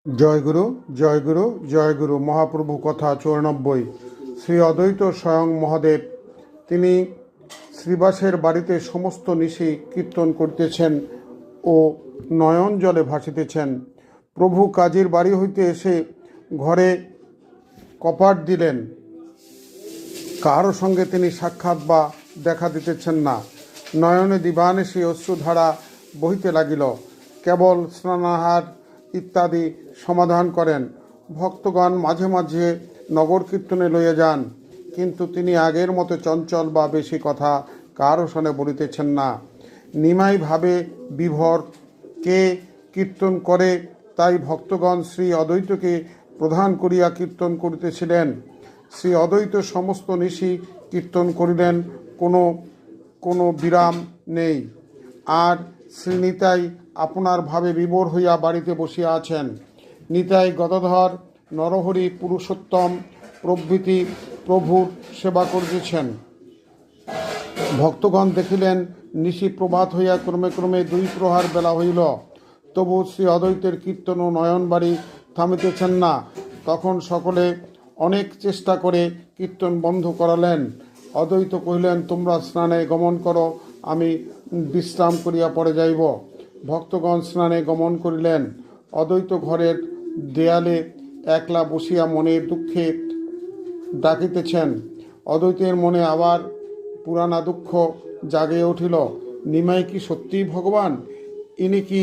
জয়গুরু জয়গুরু জয়গুরু। মহাপ্রভু কথা 94। শ্রী অদ্বৈত স্বয়ং মহাদেব তিনি শ্রীবাসের বাড়িতে সমস্ত নিশি কীর্তন করিতেছেন ও নয়ন জলে ভাসিতেছেন। প্রভু কাজীর বাড়ি হইতে এসে ঘরে কপাট দিলেন। কারো সঙ্গে তিনি সাক্ষাৎ বা দেখা দিতেছেন না। নয়নে দিবানিশি অশ্রুধারা বহিতে লাগিল। কেবল স্নানাহার ইত্যাদি সমাধান করেন। ভক্তগণ মাঝে মাঝে নগর কীর্তনে লইয়া যান, কিন্তু তিনি আগের মতো চঞ্চল বা বেশি কথা কারো শোনে বলিতেছেন না। নিমাই ভাবে বিভোর, কে কীর্তন করে তাই ভক্তগণ শ্রী অদ্বৈতকে প্রধান করিয়া কীর্তন করিতেছিলেন। শ্রী অদ্বৈত সমস্ত নিশি কীর্তন করিলেন, কোনো বিরাম নেই। আর শ্রী নিতাই আপনার ভাবে বিভোর হইয়া বাড়িতে বসিয়া আছেন। নিতাই গদাধর, নরহরি, পুরুষোত্তম প্রভৃতি প্রভুর সেবা করিতেছেন। ভক্তগণ দেখিলেন নিশি প্রভাত হইয়া ক্রমে ক্রমে 2 প্রহার বেলা হইল, তবু শ্রী অদ্বৈতের কীর্তন ও নয়নবাড়ি থামিতেছেন না। তখন সকলে অনেক চেষ্টা করে কীর্তন বন্ধ করালেন। অদ্বৈত কহিলেন, তোমরা স্নানে গমন করো, আমি বিশ্রাম করিয়া পরে যাইব। ভক্তগণ স্নানে গমন করিলেন। অদ্বৈত ঘরের দেয়ালে একলা বসিয়া মনের দুঃখে ডাকিতেছেন। অদ্বৈতের মনে আবার পুরানা দুঃখ জাগিয়া উঠিল। নিমাই কি সত্যিই ভগবান? ইনি কি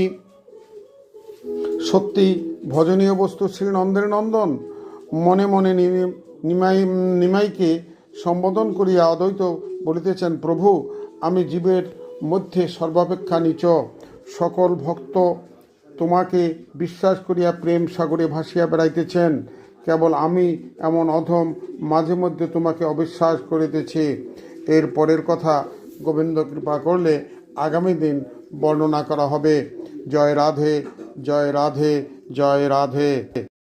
সত্যি ভজনীয় বস্তু শ্রীনন্দের নন্দন? মনে মনে নিমাইকে সম্বোধন করিয়া অদ্বৈত বলিতেছেন, প্রভু, আমি জীবের মধ্যে সর্বাপেক্ষা নীচ। সকল ভক্ত তোমাকে বিশ্বাস করিয়া প্রেম সাগরে ভাসিয়া বেড়াইতেছেন। কেবল আমি এমন অধম মাঝে মধ্যে তোমাকে অবিশ্বাস করিতেছি। এর পরের কথা গোবিন্দ কৃপা করলে আগামী দিন বর্ণনা করা হবে। জয় রাধে, জয় রাধে, জয় রাধে।